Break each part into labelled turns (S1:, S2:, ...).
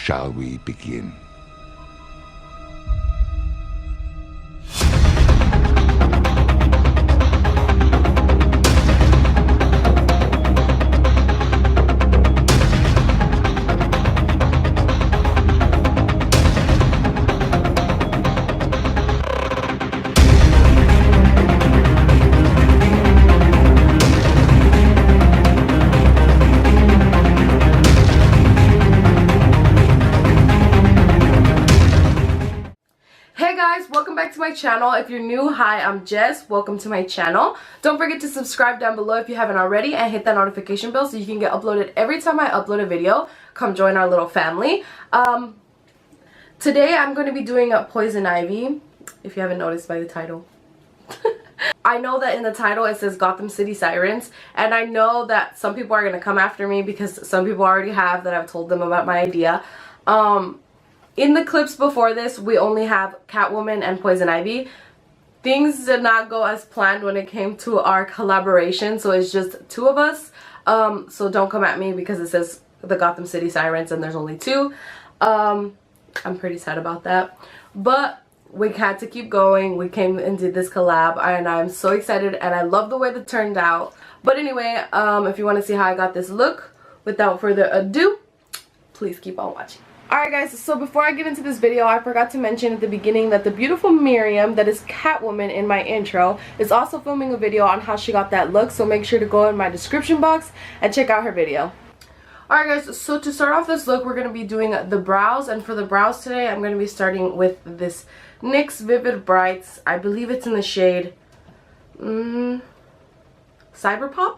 S1: shall we begin?
S2: Welcome back to my channel. If you're new, hi, I'm Jess. Welcome to my channel. Don't forget to subscribe down below if you haven't already, and hit that notification bell so you can get uploaded every time I upload a video. Come join our little family. Today I'm going to be doing a Poison Ivy, if you haven't noticed by the title. I know that in the title it says Gotham City Sirens, and I know that some people are going to come after me because some people already have that I've told them about my idea. In the clips before this, we only have Catwoman and Poison Ivy. Things did not go as planned when it came to our collaboration, so it's just two of us. So don't come at me because it says the Gotham City Sirens and there's only two. I'm pretty sad about that. But we had to keep going. We came and did this collab, and I'm so excited, and I love the way that turned out. But anyway, if you want to see how I got this look, without further ado, please keep on watching. Alright guys, so before I get into this video, I forgot to mention at the beginning that the beautiful Miriam, that is Catwoman in my intro, is also filming a video on how she got that look, so make sure to go in my description box and check out her video. Alright guys, so to start off this look, we're going to be doing the brows, and for the brows today, I'm going to be starting with this NYX Vivid Brights. I believe it's in the shade Cyberpop?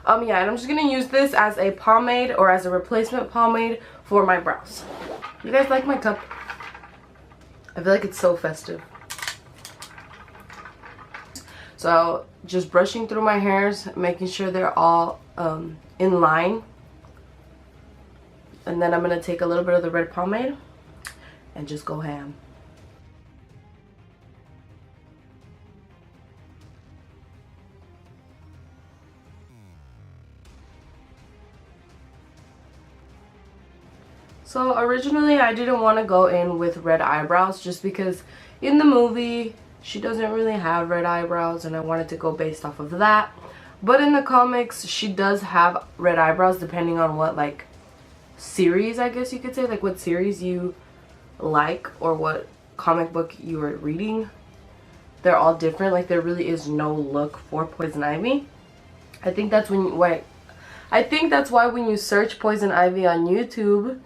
S2: Yeah, and I'm just going to use this as a pomade or as a replacement pomade for my brows. You guys like my cup? I feel like it's so festive. So just brushing through my hairs, making sure they're all in line. And then I'm going to take a little bit of the red pomade and just go ham. So originally I didn't want to go in with red eyebrows just because in the movie she doesn't really have red eyebrows, and I wanted to go based off of that. But in the comics she does have red eyebrows depending on what like series, I guess you could say, like what series you like or what comic book you are reading. They're all different. Like there really is no look for Poison Ivy. I think that's when that's why when you search Poison Ivy on YouTube,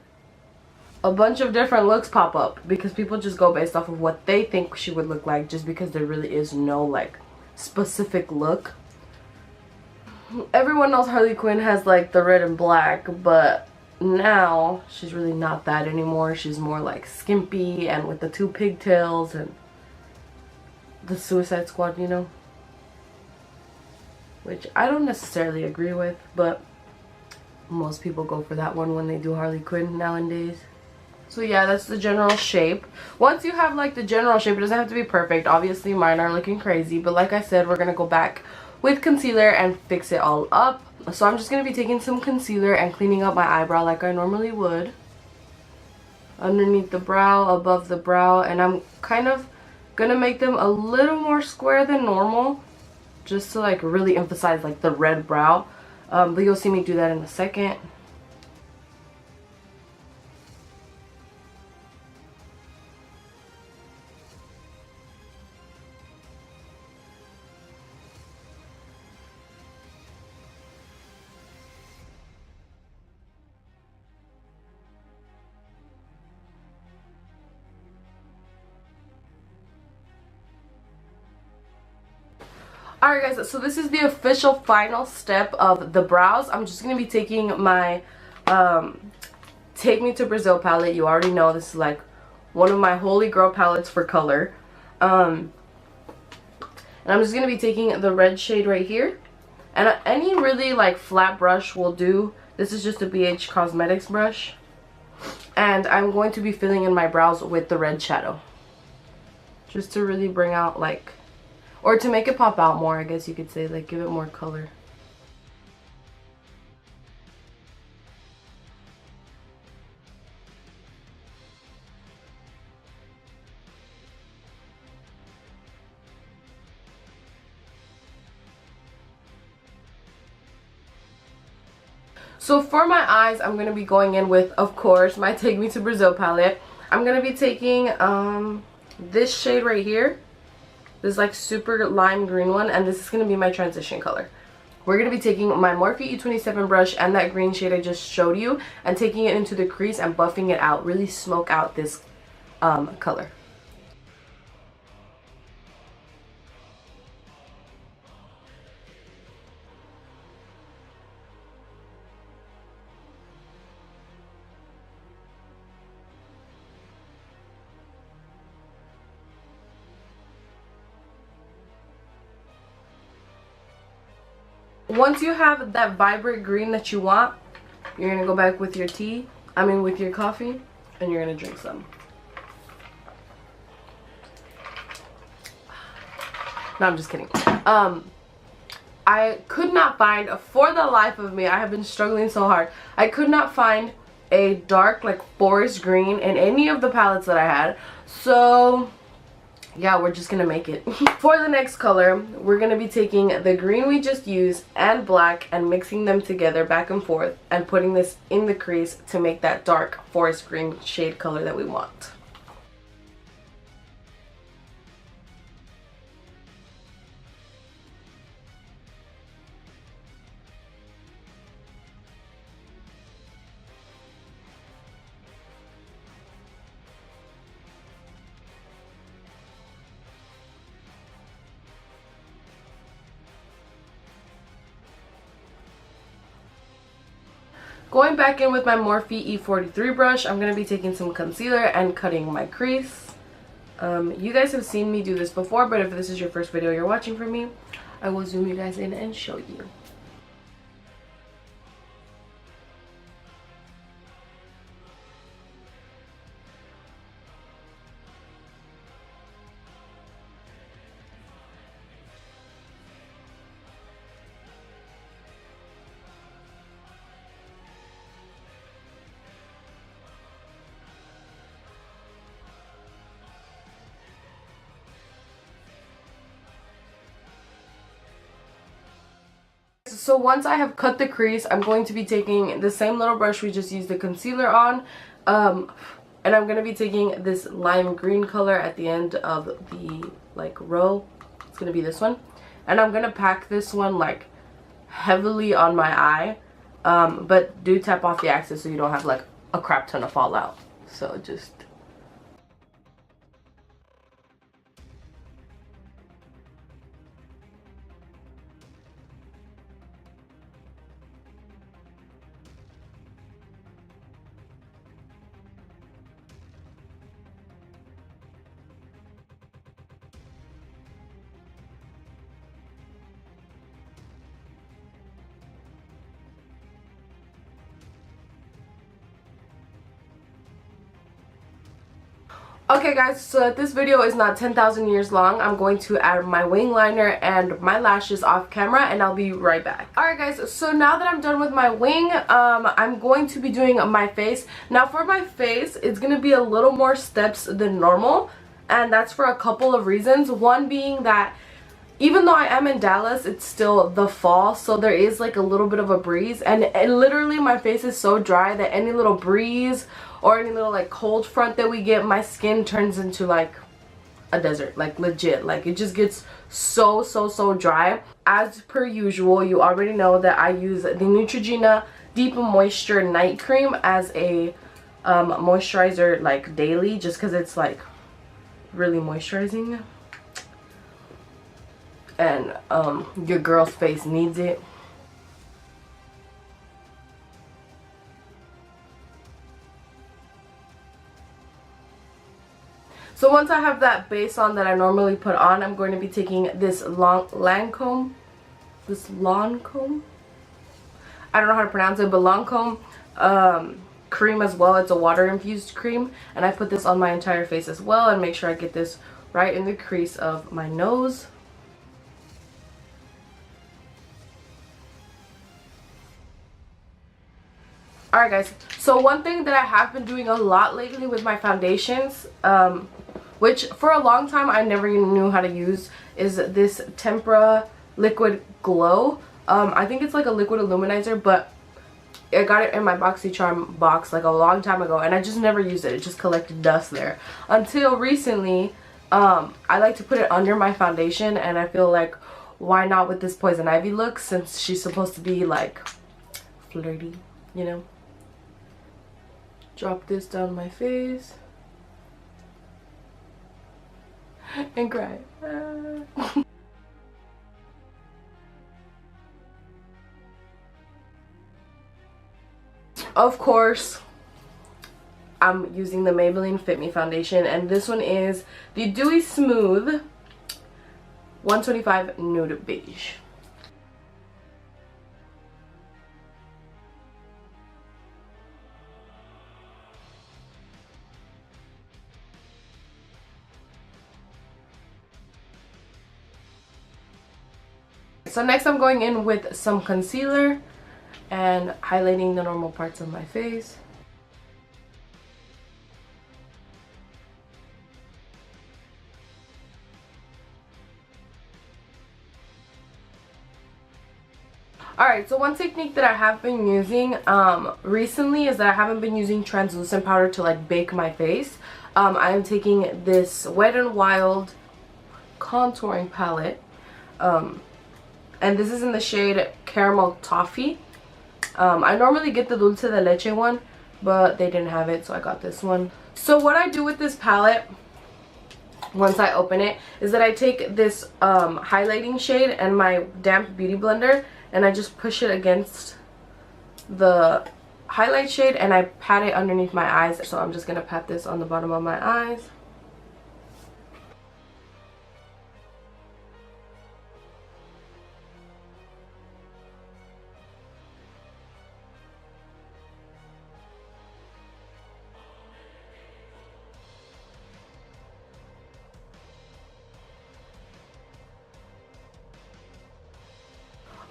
S2: a bunch of different looks pop up, because people just go based off of what they think she would look like, just because there really is no like specific look. Everyone knows Harley Quinn has like the red and black, but now she's really not that anymore. She's more like skimpy and with the two pigtails and the Suicide Squad, you know, which I don't necessarily agree with, but most people go for that one when they do Harley Quinn nowadays. So yeah, that's the general shape. Once you have like the general shape, it doesn't have to be perfect. Obviously mine are looking crazy, but like I said, we're gonna go back with concealer and fix it all up. So I'm just gonna be taking some concealer and cleaning up my eyebrow like I normally would, underneath the brow, above the brow, and I'm kind of gonna make them a little more square than normal, just to like really emphasize like the red brow. But you'll see me do that in a second. Alright guys, so this is the official final step of the brows. I'm just going to be taking my Take Me to Brazil palette. You already know this is like one of my holy grail palettes for color. And I'm just going to be taking the red shade right here. And any really like flat brush will do. This is just a BH Cosmetics brush. And I'm going to be filling in my brows with the red shadow, just to really bring out like, or to make it pop out more, I guess you could say, like give it more color. So for my eyes, I'm going to be going in with, of course, my Take Me to Brazil palette. I'm going to be taking this shade right here. This like super lime green one, and this is going to be my transition color. We're going to be taking my Morphe E27 brush and that green shade I just showed you and taking it into the crease and buffing it out. Really smoke out this color. Once you have that vibrant green that you want, you're going to go back with your with your coffee, and you're going to drink some. No, I'm just kidding. I could not find, for the life of me, I have been struggling so hard. I could not find a dark, like forest green in any of the palettes that I had. So yeah, we're just gonna make it. For the next color, we're gonna be taking the green we just used and black and mixing them together back and forth and putting this in the crease to make that dark forest green shade color that we want. Going back in with my Morphe E43 brush, I'm going to be taking some concealer and cutting my crease. You guys have seen me do this before, but if this is your first video you're watching from me, I will zoom you guys in and show you. So once I have cut the crease, I'm going to be taking the same little brush we just used the concealer on, and I'm going to be taking this lime green color at the end of the like row. It's going to be this one, and I'm going to pack this one like heavily on my eye, but do tap off the axis so you don't have like a crap ton of fallout. So just okay guys, so that this video is not 10,000 years long, I'm going to add my wing liner and my lashes off camera, and I'll be right back. Alright guys, so now that I'm done with my wing, I'm going to be doing my face. Now for my face, it's going to be a little more steps than normal, and that's for a couple of reasons. One being that even though I am in Dallas, it's still the fall, so there is like a little bit of a breeze, and literally my face is so dry that any little breeze or any little like cold front that we get, my skin turns into like a desert, like legit. Like it just gets so dry. As per usual, you already know that I use the Neutrogena Deep Moisture Night Cream as a moisturizer like daily, just because it's like really moisturizing, and your girl's face needs it. So once I have that base on that I normally put on, I'm going to be taking this Lancome. I don't know how to pronounce it, but Lancome cream as well. It's a water infused cream, and I put this on my entire face as well, and make sure I get this right in the crease of my nose. Alright guys, so one thing that I have been doing a lot lately with my foundations, which for a long time I never even knew how to use, is this Tempera Liquid Glow. I think it's like a liquid illuminizer, but I got it in my BoxyCharm box like a long time ago, and I just never used it. It just collected dust there until recently. I like to put it under my foundation, and I feel like why not with this Poison Ivy look, since she's supposed to be like flirty, you know. Drop this down my face and cry. Of course, I'm using the Maybelline Fit Me Foundation, and this one is the Dewy Smooth 125 Nude Beige. So next I'm going in with some concealer and highlighting the normal parts of my face. Alright, so one technique that I have been using recently is that I haven't been using translucent powder to like bake my face. I am taking this Wet n Wild contouring palette, and this is in the shade Caramel Toffee. I normally get the Dulce de Leche one, but they didn't have it, so I got this one. So what I do with this palette once I open it is that I take this highlighting shade and my damp beauty blender, and I just push it against the highlight shade and I pat it underneath my eyes. So I'm just gonna pat this on the bottom of my eyes.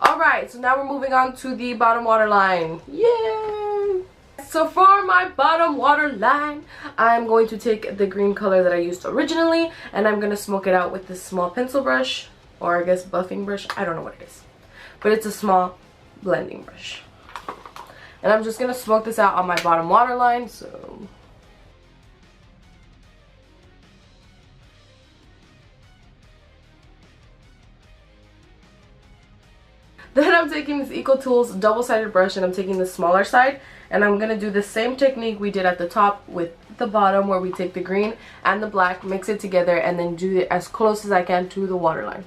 S2: Alright, so now we're moving on to the bottom waterline. Yay! So for my bottom waterline, I'm going to take the green color that I used originally, and I'm going to smoke it out with this small pencil brush, or I guess buffing brush. I don't know what it is, but it's a small blending brush. And I'm just going to smoke this out on my bottom waterline. So then I'm taking this Eco Tools double-sided brush, and I'm taking the smaller side, and I'm going to do the same technique we did at the top with the bottom, where we take the green and the black, mix it together, and then do it as close as I can to the waterline.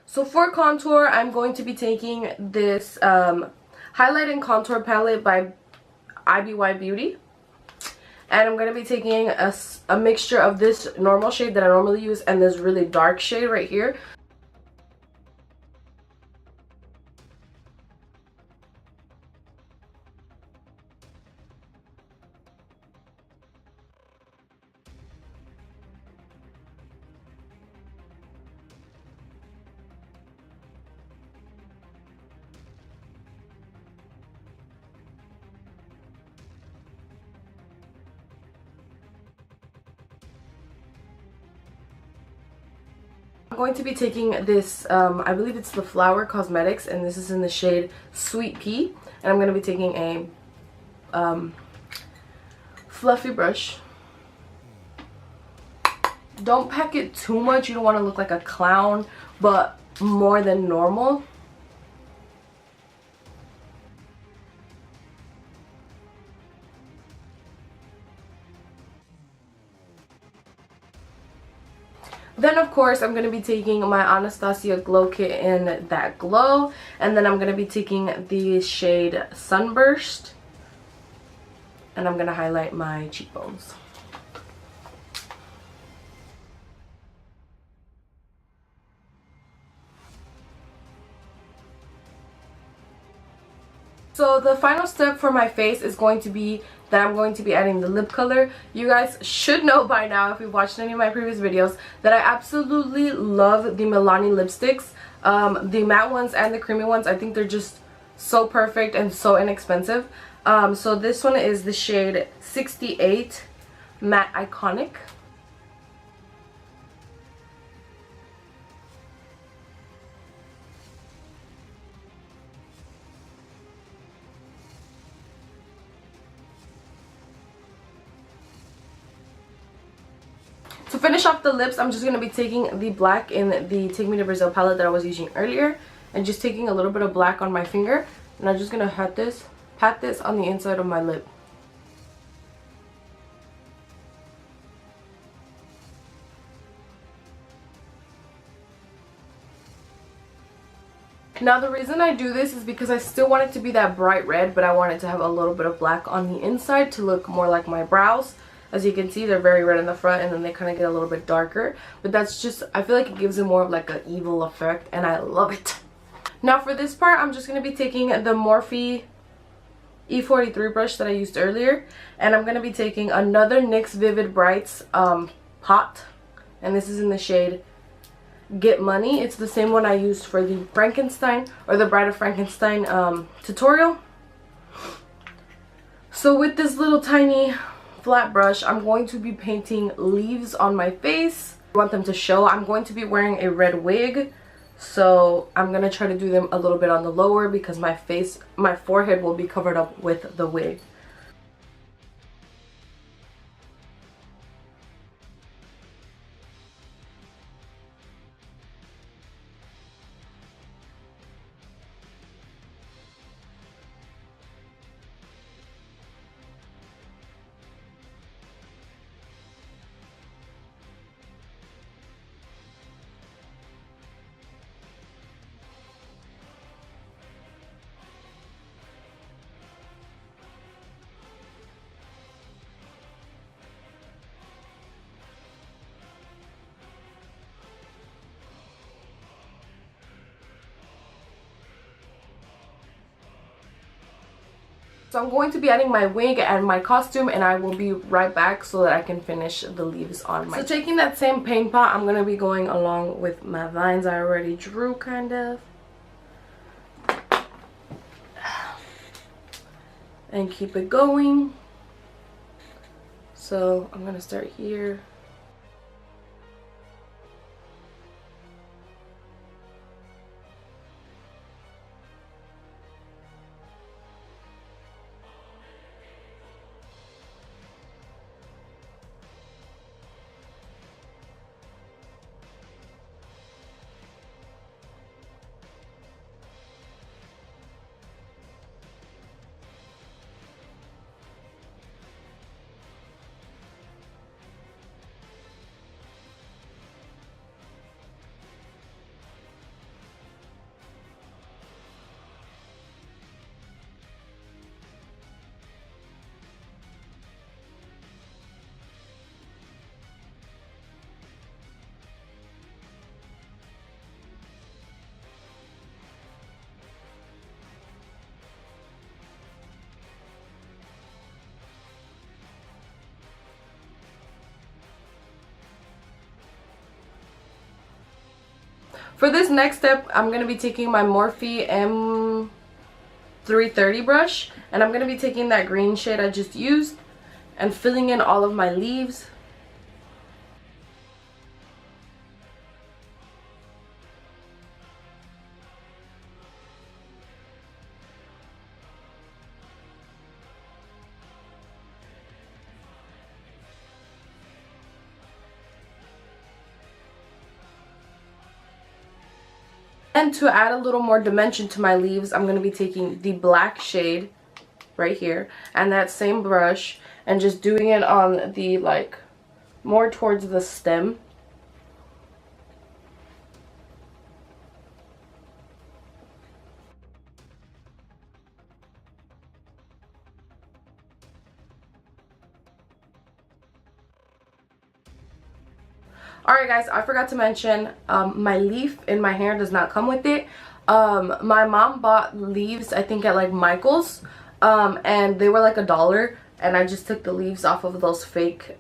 S2: So for contour, I'm going to be taking this Highlight and Contour palette by IBY Beauty. And I'm going to be taking a mixture of this normal shade that I normally use and this really dark shade right here. I'm going to be taking this, I believe it's the Flower Cosmetics, and this is in the shade Sweet Pea. And I'm going to be taking a fluffy brush. Don't pack it too much, you don't want to look like a clown, but more than normal. Then of course I'm going to be taking my Anastasia Glow Kit in That Glow, and then I'm going to be taking the shade Sunburst, and I'm going to highlight my cheekbones. So the final step for my face is going to be that I'm going to be adding the lip color. You guys should know by now, if you've watched any of my previous videos, that I absolutely love the Milani lipsticks. The matte ones and the creamy ones, I think they're just so perfect and so inexpensive. So this one is the shade 68 Matte Iconic. To finish off the lips, I'm just going to be taking the black in the Take Me to Brazil palette that I was using earlier. And just taking a little bit of black on my finger. And I'm just going to pat this on the inside of my lip. Now the reason I do this is because I still want it to be that bright red, but I want it to have a little bit of black on the inside to look more like my brows. As you can see, they're very red in the front and then they kind of get a little bit darker. But that's just, I feel like it gives it more of like an evil effect and I love it. Now for this part, I'm just going to be taking the Morphe E43 brush that I used earlier. And I'm going to be taking another NYX Vivid Brights pot. And this is in the shade Get Money. It's the same one I used for the Frankenstein or the Bride of Frankenstein tutorial. So with this little tiny flat brush, I'm going to be painting leaves on my face. I want them to show. I'm going to be wearing a red wig, so I'm going to try to do them a little bit on the lower because my forehead will be covered up with the wig. So I'm going to be adding my wig and my costume, and I will be right back so that I can finish the leaves on my... So taking that same paint pot, I'm going to be going along with my vines I already drew, kind of. And keep it going. So I'm going to start here. For this next step, I'm going to be taking my Morphe M330 brush, and I'm going to be taking that green shade I just used and filling in all of my leaves. And to add a little more dimension to my leaves, I'm going to be taking the black shade right here and that same brush and just doing it on the, like, more towards the stem. Alright guys, I forgot to mention, my leaf in my hair does not come with it. My mom bought leaves, I think at like Michael's, and they were like $1, and I just took the leaves off of those fake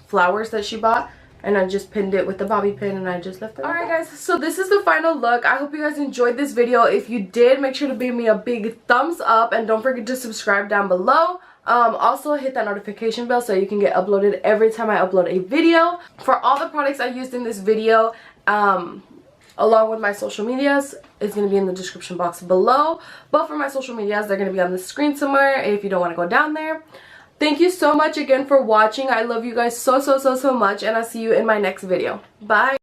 S2: flowers that she bought, and I just pinned it with the bobby pin, and I just left it. Alright guys, so this is the final look. I hope you guys enjoyed this video. If you did, make sure to give me a big thumbs up, and don't forget to subscribe down below. Also hit that notification bell so you can get uploaded every time I upload a video. For all the products I used in this video, along with my social medias, it's going to be in the description box below. But for my social medias, they're going to be on the screen somewhere if you don't want to go down there. Thank you so much again for watching. I love you guys so much, and I'll see you in my next video. Bye.